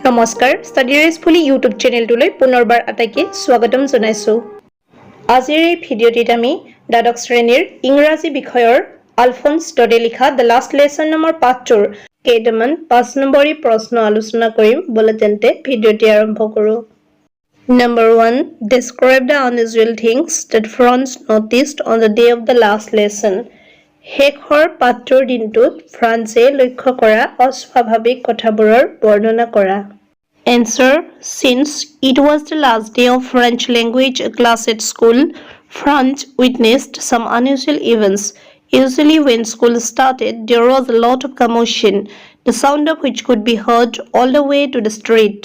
নমস্কাৰ study ৰেছফুলি YouTube চেনেলটোলৈ পুনৰবাৰ আটাইকে স্বাগতম জনাইছোঁ। আজিৰ এই ভিডিঅ'টিত আমি দ্বাদশ শ্ৰেণীৰ ইংৰাজী বিষয়ৰ আলফন্স ডডে লিখা দ্য লাষ্ট লেছন নম্বৰ পাঠটোৰ কেইটামান 5 নম্বৰী প্ৰশ্ন আলোচনা কৰিম। বলে তেন্তে ভিডিঅ'টি আৰম্ভ কৰোঁ। Number 1. Describe the unusual things that Franz noticed on the day of the last lesson. শেষৰ পাঠটোৰ দিনটোত ফ্ৰান্সে লক্ষ্য কৰা অস্বাভাৱিক কথাবোৰৰ বৰ্ণনা কৰা। Answer. Since it was the last day of French language class at school, Franz witnessed some unusual events. Usually when school started, there was a lot of commotion, the sound of which could be heard all the way to the street.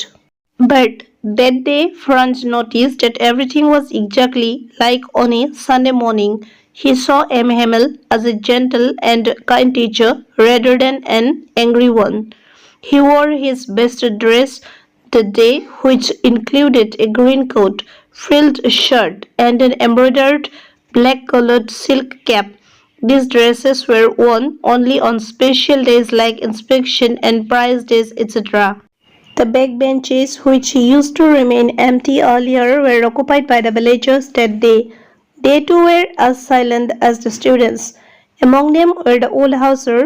But that day, Franz noticed that everything was exactly like on a Sunday morning. He saw M. Hamel as a gentle and kind teacher rather than an angry one. He wore his best dress that day, which included a green coat, frilled shirt, and an embroidered black-colored silk cap. These dresses were worn only on special days like inspection and prize days, etc. The back benches, which used to remain empty earlier, were occupied by the villagers that day. They too were as silent as the students. Among them were the old houser,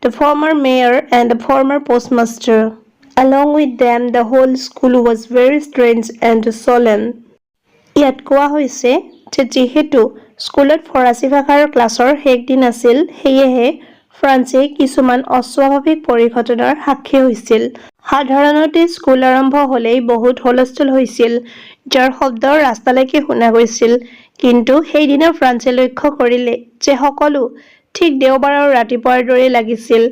the former mayor, and the former postmaster. Along with them, the whole school was very strange and solemn. ইয়াত কোৱা হৈছে যে যিহেতু স্কুলত ফৰাচী ভাষাৰ ক্লাছৰ শেষ দিন আছিল, সেয়েহে ফ্ৰান্সে কিছুমান অস্বাভাৱিক পৰিঘটনাৰ সাক্ষী হৈছিল। সাধাৰণতে স্কুল আৰম্ভ হ'লেই বহুত হুলস্থুল হৈছিল, যাৰ শব্দ ৰাস্তালৈকে শুনা গৈছিল। কিন্তু সেইদিনা ফ্ৰান্সে লক্ষ্য কৰিলে যে সকলো ঠিক দেওবাৰৰ ৰাতিপুৱাৰ দৰে লাগিছিল।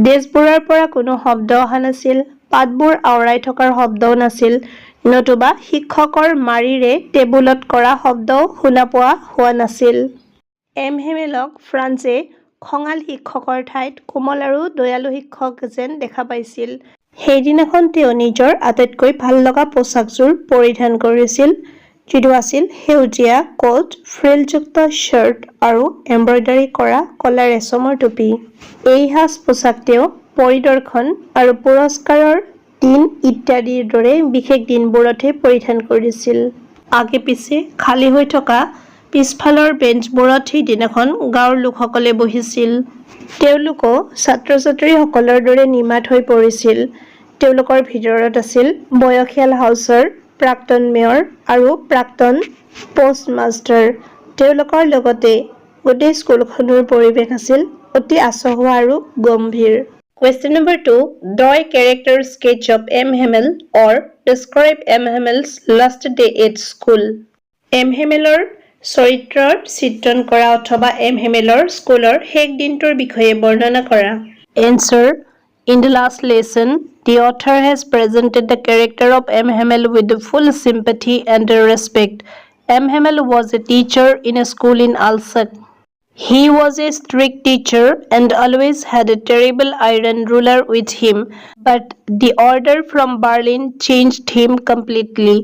ডেস্কবোৰৰ পৰা কোনো শব্দ অহা নাছিল, পাতবোৰ আওৰাই থকাৰ শব্দও নাছিল, নতুবা শিক্ষকৰ মাৰিৰে টেবুলত কৰা শব্দও শুনা পোৱা হোৱা নাছিল। এম. হেমেলক ফ্ৰান্সে খঙাল শিক্ষকৰ ঠাইত কোমল আৰু দয়ালু শিক্ষক যেন দেখা পাইছিল। সেইদিনাখন তেওঁ নিজৰ আটাইতকৈ ভাল লগা পোচাকযোৰ পৰিধান কৰিছিল, যিটো আছিল সেউজীয়া কোট, ফ্ৰিলযুক্ত শ্বাৰ্ট আৰু এম্ব্ৰইডাৰী কৰা কলা ৰেচমৰ টুপি। এই সাজ পোছাক তেওঁ পৰিদৰ্শন আৰু পুৰস্কাৰৰ দিন ইত্যাদিৰ দৰে বিশেষ দিনবোৰতহে পৰিধান কৰিছিল। আগে পিছে খালী হৈ থকা পিছফালৰ বেঞ্চবোৰত সেইদিনাখন গাঁৱৰ লোকসকলে বহিছিল। তেওঁলোকো ছাত্ৰ-ছাত্ৰীসকলৰ দৰে নিমাত হৈ পৰিছিল। তেওঁলোকৰ ভিতৰত আছিল বয়সীয়াল হাউচাৰ, প্ৰাক্তন মেয়ৰ আৰু প্ৰাক্তন পোষ্টমাষ্টাৰ। তেওঁলোকৰ লগতে গোটেই স্কুলখনৰ পৰিৱেশ আছিল অতি আচহুৱা আৰু গম্ভীৰ। Question number 2. Draw a character sketch of M. Hamel or describe M. Hamel's last day at school. M. Hamelৰ চৰিত্ৰৰ চিত্ৰণ কৰা অথবা M. Hamelৰ স্কুলৰ শেষ দিনটোৰ বিষয়ে বৰ্ণনা কৰা। Answer. In the last lesson, the author has presented the character of M. Hamel with full sympathy and respect. M. Hamel was a teacher in a school in Alsace. He was a strict teacher and always had a terrible iron ruler with him, but the order from Berlin changed him completely.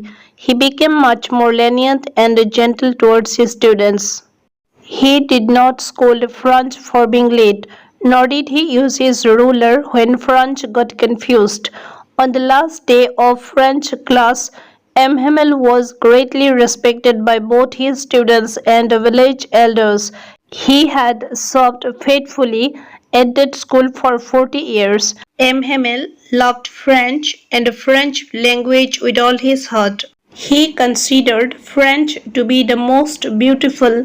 He became much more lenient and gentle towards his students. He did not scold Franz for being late, nor did he use his ruler when Franz got confused. On the last day of French class, M. Hamel was greatly respected by both his students and the village elders. He had served faithfully at that school for 40 years. M. Hamel loved French and the French language with all his heart. He considered French to be the most beautiful,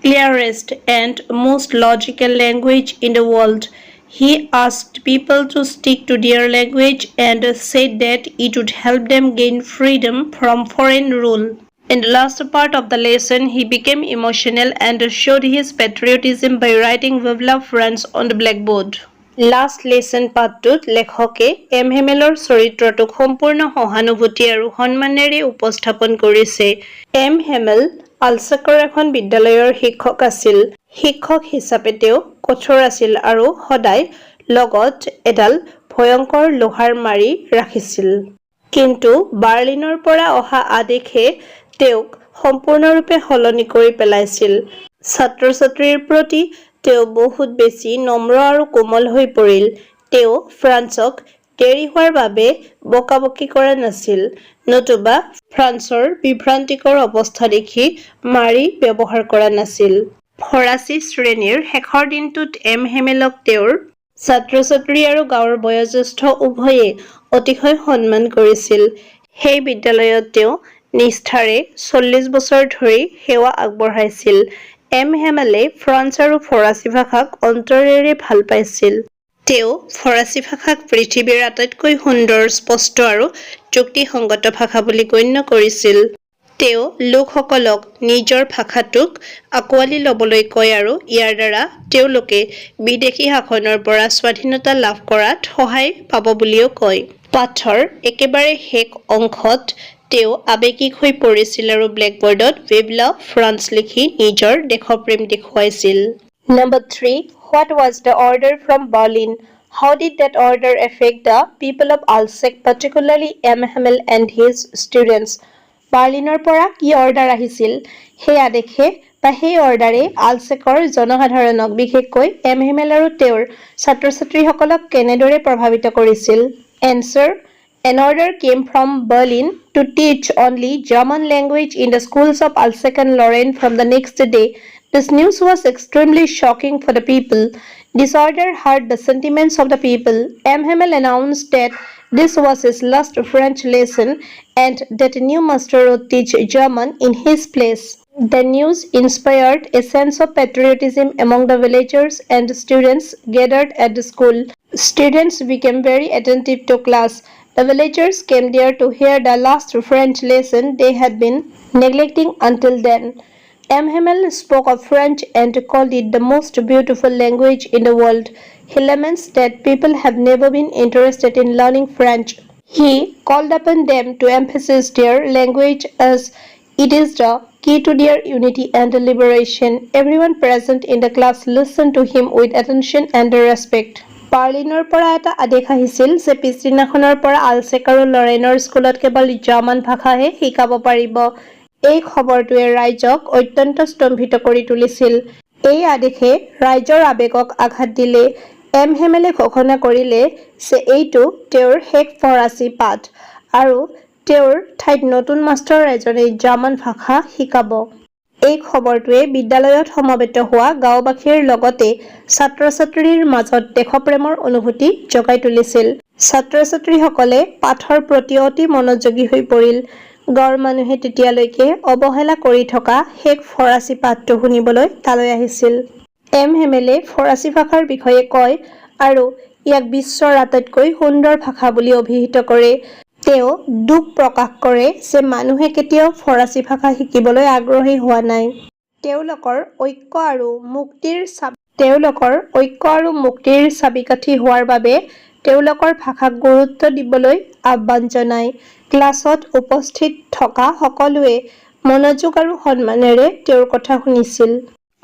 clearest, and most logical language in the world. He asked people to stick to their language and said that it would help them gain freedom from foreign rule. In the last part of the lesson, he became emotional and showed his patriotism by writing "Vive la France" on the blackboard. Last lesson পাঠটোত লেখকে M হেমেলৰ চৰিত্ৰটোক সম্পূৰ্ণ সহানুভূতি আৰু সন্মানেৰে উপস্থাপন কৰিছে। M হেমেল আলছাকৰ এখন বিদ্যালয়ৰ শিক্ষক আছিল। শিক্ষক হিচাপে তেওঁ কঠোৰ আছিল আৰু সদায় লগত এডাল ভয়ংকৰ লোহাৰ মাৰি ৰাখিছিল। কিন্তু বাৰ্লিনৰ পৰা অহা আদেশে তেওঁক সম্পূৰ্ণৰূপে সলনি কৰি পেলাইছিল। ছাত্ৰ-ছাত্ৰীৰ প্ৰতি তেওঁ বহুত বেছি নম্ৰ আৰু কোমল হৈ পৰিল। তেওঁ ফ্ৰান্সক দেৰি হোৱাৰ বাবে বকাবকি কৰা নাছিল, নতুবা ফ্ৰান্সৰ বিভ্ৰান্তিকৰ অৱস্থা দেখি মাৰি ব্যৱহাৰ কৰা নাছিল। ফৰাচী শ্ৰেণীৰ শেষৰ দিনটোত এম হেমেলক তেওঁৰ ছাত্ৰ-ছাত্ৰী আৰু গাঁৱৰ বয়োজ্যেষ্ঠ উভয়ে অতিশয় সন্মান কৰিছিল। সেই বিদ্যালয়ত তেওঁ নিষ্ঠাৰে 40 বছৰ ধৰি সেৱা আগবঢ়াইছিল। এম হেমেলে ফ্ৰান্স আৰু ফৰাচী ভাষাক অন্তৰেৰে ভাল পাইছিল। তেওঁ ফৰাচী ভাষাক পৃথিৱীৰ আটাইতকৈ সুন্দৰ, স্পষ্ট আৰু যুক্তিসংগত ভাষা বুলি গণ্য কৰিছিল। তেওঁ লোকসকলক নিজৰ ভাষাটোক আঁকোৱালি ল'বলৈ কয় আৰু ইয়াৰ দ্বাৰা তেওঁলোকে বিদেশী শাসনৰ পৰা স্বাধীনতা লাভ কৰাত সহায় পাব বুলিও কয়। পাঠৰ একেবাৰে শেষ অংশত তেওঁ আৱেগিক হৈ পৰিছিল আৰু ব্লেকবৰ্ডত ভিভ লা ফ্ৰান্স লিখি নিজৰ দেশপ্ৰেম দেখুৱাইছিল। Number 3. What was the order from Berlin? How did that order affect the people of Alsace, particularly M. Hamel and his students? বাৰ্লিনৰ পৰা কি অৰ্ডাৰ আহিছিল? সেই আদেশে বা সেই অৰ্ডাৰে আলছেকৰ জনসাধাৰণক, বিশেষকৈ এম হেমেল আৰু তেওঁৰ ছাত্ৰ-ছাত্ৰীসকলক কেনেদৰে প্ৰভাৱিত কৰিছিল? Answer. An order came from Berlin to teach only German language in the schools of Alsace and Lorraine from the next day. This news was extremely shocking for the people. This order hurt the sentiments of the people. M. Hamel announced that this was his last French lesson and that a new master would teach German in his place. The news inspired a sense of patriotism among the villagers and students gathered at the school. Students became very attentive to class. The villagers came there to hear the last French lesson they had been neglecting until then. M. Hamel spoke of French and called it the most beautiful language in the world. He laments that people have never been interested in learning French. He called upon them to emphasize their language as it is the key to their unity and liberation. Everyone present in the class listened to him with attention and respect. বাৰ্লিনৰ পৰা এটা আদেশ আহিছিল যে পিছদিনাখনৰ পৰা আলছেক আৰু লৰেইনৰ স্কুলত কেৱল German ভাষাহে শিকাব পাৰিব। এই খবৰটোৱে ৰাইজক অত্যন্ত স্তম্ভিত কৰি তুলিছিল। এই আদেশে ৰাইজৰ আৱেগক আঘাত দিলে। এম হেমেলে ঘোষণা কৰিলে যে এইটো তেওঁৰ শেষ ফৰাচী পাঠ আৰু তেওঁৰ ঠাইত নতুন মাষ্টৰ এজনে জাৰ্মান ভাষা শিকাব। এই খবৰটোৱে বিদ্যালয়ত সমবেত হোৱা গাঁওবাসীৰ লগতে ছাত্ৰ-ছাত্ৰীৰ মাজত দেশপ্ৰেমৰ অনুভূতি জগাই তুলিছিল। ছাত্ৰ-ছাত্ৰীসকলে পাঠৰ প্ৰতি অতি মনোযোগী হৈ পৰিল। গাঁৱৰ মানুহে তেতিয়ালৈকে অৱহেলা কৰি থকা শেষ ফৰাচী পাঠটো শুনিবলৈ তালৈ আহিছিল। এম হেমেলে ফৰাচী ভাষাৰ বিষয়ে কয় আৰু ইয়াক বিশ্বৰ আটাইতকৈ সুন্দৰ ভাষা বুলি অভিহিত কৰে। তেওঁ দুখ প্ৰকাশ কৰে যে মানুহে কেতিয়াও ফৰাচী ভাষা শিকিবলৈ আগ্ৰহী হোৱা নাই। তেওঁলোকৰ ঐক্য আৰু মুক্তিৰ চাবিকাঠি হোৱাৰ বাবে তেওঁলোকৰ ভাষাক গুৰুত্ব দিবলৈ আহ্বান জনায়। ক্লাছত উপস্থিত থকা সকলোৱে মনোযোগ আৰু সন্মানেৰে তেওঁৰ কথা শুনিছিল।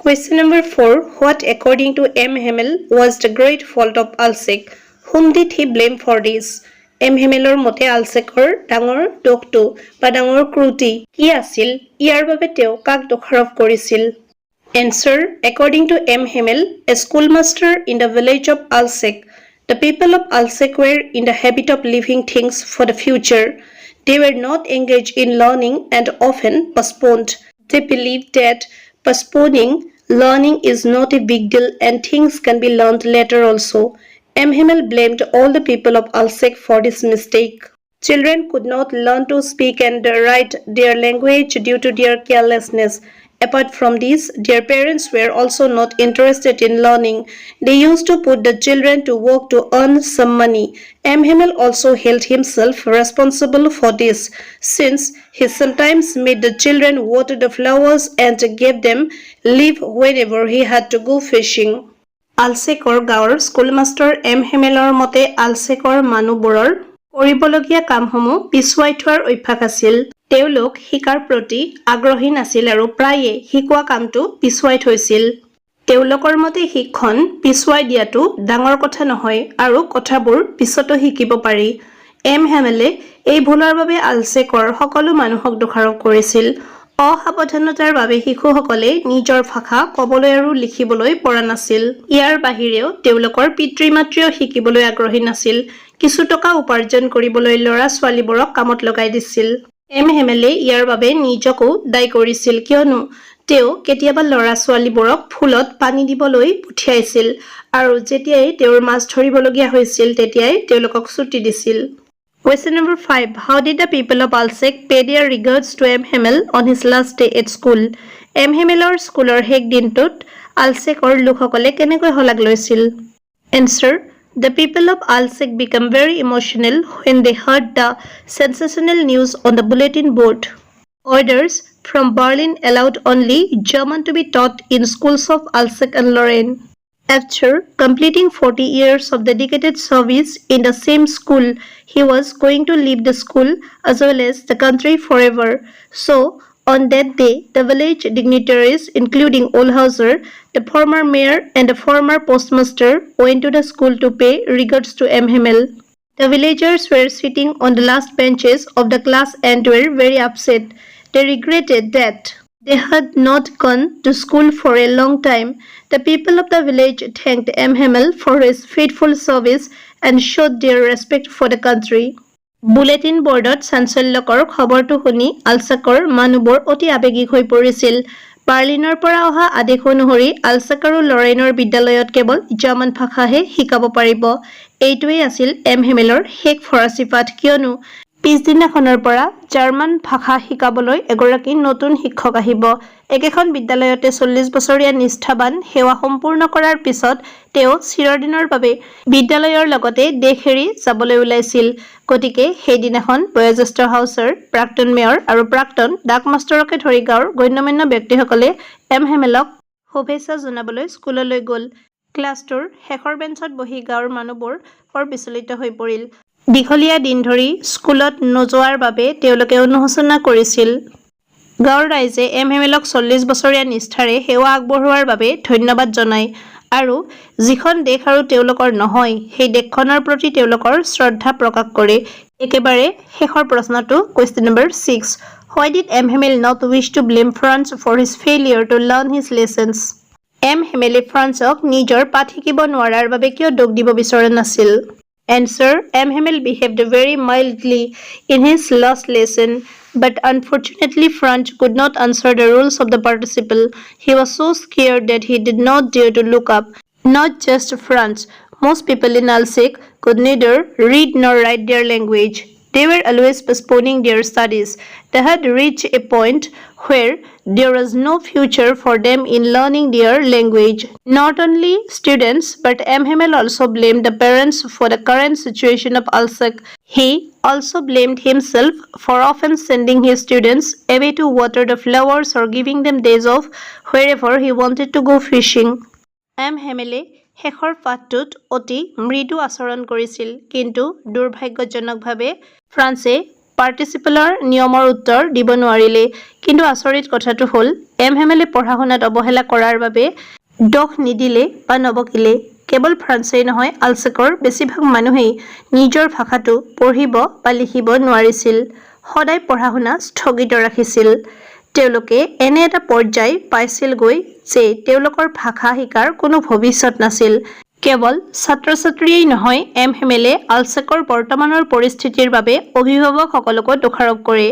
Question number 4. What, according to M. Hamel, was the great fault of Alsace? Whom did he blame for this? M হেমেলৰ মতে আলছেকৰ ডাঙৰ দোষটো বা ডাঙৰ ক্ৰুটি কি আছিল? ইয়াৰ বাবে তেওঁ কাক দোষাৰোপ কৰিছিল? Answer. According to M. Hamel, a schoolmaster in the village of Alsace, the people of Alsace were in the habit of leaving things for the future. They were not engaged in learning and often postponed. They believed that postponing learning is not a big deal and things can be learned later also. M. Hamel blamed all the people of Alsace for this mistake. Children could not learn to speak and write their language due to their carelessness. Apart from this, their parents were also not interested in learning. They used to put the children to work to earn some money. M. Hamel also held himself responsible for this, since he sometimes made the children water the flowers and gave them leave whenever he had to go fishing. আলছেকৰ গাঁৱৰ স্কুলমাষ্টাৰ M হেমেলৰ মতে আলছেকৰ মানুহবোৰৰ কৰিবলগীয়া কামসমূহ পিছুৱাই থোৱাৰ অভ্যাস আছিল। তেওঁলোক শিকাৰ প্ৰতি আগ্ৰহী নাছিল আৰু প্ৰায়ে শিকোৱা কামটো পিছুৱাই থৈছিল। তেওঁলোকৰ মতে শিক্ষণ পিছুৱাই দিয়াটো ডাঙৰ কথা নহয় আৰু কথাবোৰ পিছতো শিকিব পাৰি। এম হেমেলে এই ভুলৰ বাবে আলছেকৰ সকলো মানুহক দোষাৰোপ কৰিছিল। অসাৱধানতাৰ বাবে শিশুসকলে নিজৰ ভাষা ক'বলৈ আৰু লিখিবলৈ পৰা নাছিল। ইয়াৰ বাহিৰেও তেওঁলোকৰ পিতৃ-মাতৃও শিকিবলৈ আগ্ৰহী নাছিল, কিছু টকা উপাৰ্জন কৰিবলৈ ল'ৰা ছোৱালীবোৰক কামত লগাই দিছিল। এম হেমেলে ইয়াৰ বাবে নিজকো দায়ী কৰিছিল, কিয়নো তেওঁ কেতিয়াবা ল'ৰা ছোৱালীবোৰক ফুলত পানী দিবলৈ পঠিয়াইছিল আৰু যেতিয়াই তেওঁৰ মাছ ধৰিবলগীয়া হৈছিল তেতিয়াই তেওঁলোকক ছুটি দিছিল। Question number 5. How did the people of Alsek pay their regards to M. Hemel on his last day at school? M. Hemelor স্কুলৰ শেষ দিনটোত আলছেকৰ লোকসকলে কেনেকৈ শলাগ লৈছিল? Answer. The people of Alsek became very emotional when they heard the sensational news on the bulletin board. Orders from Berlin allowed only German to be taught in schools of Alsek and Lorraine. After completing 40 years of dedicated service in the same school, he was going to leave the school as well as the country forever. So, on that day, the village dignitaries, including Olhauser, the former mayor and the former postmaster, went to the school to pay regards to M. Hemel. The villagers were sitting on the last benches of the class and were very upset. They regretted that they had not gone to school for a long time. The people of the village thanked M. Hemel for his faithful service and showed their respect for the country. Bulletin বৰ্ডত চাঞ্চল্যকৰ খবৰটো শুনি আলছেকৰ মানুহবোৰ অতি আৱেগিক হৈ পৰিছিল। বাৰ্লিনৰ পৰা অহা আদেশ অনুসৰি আলছেক আৰু লৰেইনৰ বিদ্যালয়ত কেৱল জাৰ্মান ভাষাহে শিকাব পাৰিব। এইটোৱেই আছিল এম হেমেলৰ শেষ ফৰাচী পাঠ, কিয়নো পিছদিনাখনৰ পৰা জাৰ্মান ভাষা শিকাবলৈ এগৰাকী নতুন শিক্ষক আহিব। একেখন বিদ্যালয়তে 40 বছৰীয়া নিষ্ঠাবান সেৱা সম্পূৰ্ণ কৰাৰ পিছত তেওঁ চিৰদিনৰ বাবে বিদ্যালয়ৰ লগতে দেশ এৰি যাবলৈ ওলাইছিল। গতিকে সেইদিনাখন বয়োজ্যেষ্ঠ হাউচৰ প্ৰাক্তন মেয়ৰ আৰু প্ৰাক্তন ডাক মাষ্টৰকে ধৰি গাঁৱৰ গণ্যমান্য ব্যক্তিসকলে এম হেমেলক শুভেচ্ছা জনাবলৈ স্কুললৈ গ'ল। ক্লাছটোৰ শেষৰ বেঞ্চত বহি গাঁৱৰ মানুহবোৰ বৰ বিচলিত হৈ পৰিল। দীঘলীয়া দিন ধৰি স্কুলত নোযোৱাৰ বাবে তেওঁলোকে অনুশোচনা কৰিছিল। গাঁৱৰ ৰাইজে এম হেমেলক 40 বছৰীয়া নিষ্ঠাৰে সেৱা আগবঢ়োৱাৰ বাবে ধন্যবাদ জনায় আৰু যিখন দেশ আৰু তেওঁলোকৰ নহয় সেই দেশখনৰ প্ৰতি তেওঁলোকৰ শ্ৰদ্ধা প্ৰকাশ কৰে। একেবাৰে শেষৰ প্ৰশ্নটো Question number 6. Why did M. Hemel not wish to blame France for his failure to learn his lessons? M হেমেলে ফ্ৰান্সক নিজৰ পাঠ শিকিব নোৱাৰাৰ বাবে কিয় দোষ দিব বিচৰা নাছিল? Answer. M. Hemel behaved very mildly in his last lesson, but unfortunately France could not answer the rules of the participle. He was so scared that he did not dare to look up. Not just France, most people in Alsek could neither read nor write their language. They were always postponing their studies. They had reached a point where there was no future for them in learning their language. Not only students, but M. Hemel also blamed the parents for the current situation of Alsek. He also blamed himself for often sending his students away to water the flowers or giving them days off wherever he wanted to go fishing. M. Hemele শেষৰ পাঠটোত অতি মৃদু আচৰণ কৰিছিল, কিন্তু দুৰ্ভাগ্যজনকভাৱে ফ্ৰান্সে পাৰ্টিচিপলৰ নিয়মৰ উত্তৰ দিব নোৱাৰিলে। কিন্তু আচৰিত কথাটো হ'ল এম হেমেলে পঢ়া শুনাত অৱহেলা কৰাৰ বাবে দোষ নিদিলে বা নবকিলে। কেৱল ফ্ৰান্সেই নহয়, আলছেকৰ বেছিভাগ মানুহেই নিজৰ ভাষাটো পঢ়িব বা লিখিব নোৱাৰিছিল, সদায় পঢ়া শুনা স্থগিত ৰাখিছিল। তেওঁলোকে এনে এটা পৰ্যায় পাইছিলগৈ যে তেওঁলোকৰ ভাষা শিকাৰ কোনো ভৱিষ্যত নাছিল। কেৱল ছাত্ৰ ছাত্ৰীয়েই নহয়, এম হেমেলে আলছেকৰ বৰ্তমানৰ পৰিস্থিতিৰ বাবে অভিভাৱকসকলকো দোষাৰোপ কৰে।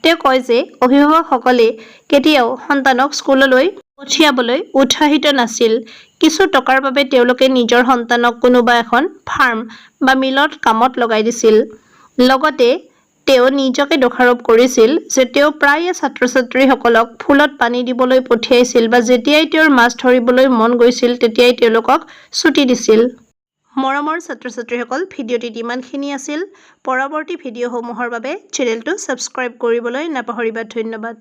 তেওঁ কয় যে অভিভাৱকসকলে কেতিয়াও সন্তানক স্কুললৈ পঠিয়াবলৈ উৎসাহিত নাছিল। কিছু টকাৰ বাবে তেওঁলোকে নিজৰ সন্তানক কোনোবা এখন ফাৰ্ম বা মিলত কামত লগাই দিছিল। লগতে তেওঁ নিজকে দোষাৰোপ কৰিছিল যে তেওঁ প্ৰায়ে ছাত্ৰ ছাত্ৰীসকলক ফুলত পানী দিবলৈ পঠিয়াইছিল বা যেতিয়াই তেওঁৰ মাছ ধৰিবলৈ মন গৈছিল তেতিয়াই তেওঁলোকক ছুটি দিছিল। মৰমৰ ছাত্ৰ ছাত্ৰীসকল, ভিডিঅ'টিত ইমানখিনি আছিল। পৰৱৰ্তী ভিডিঅ'সমূহৰ বাবে চেনেলটো ছাবস্ক্ৰাইব কৰিবলৈ নাপাহৰিবা। ধন্যবাদ।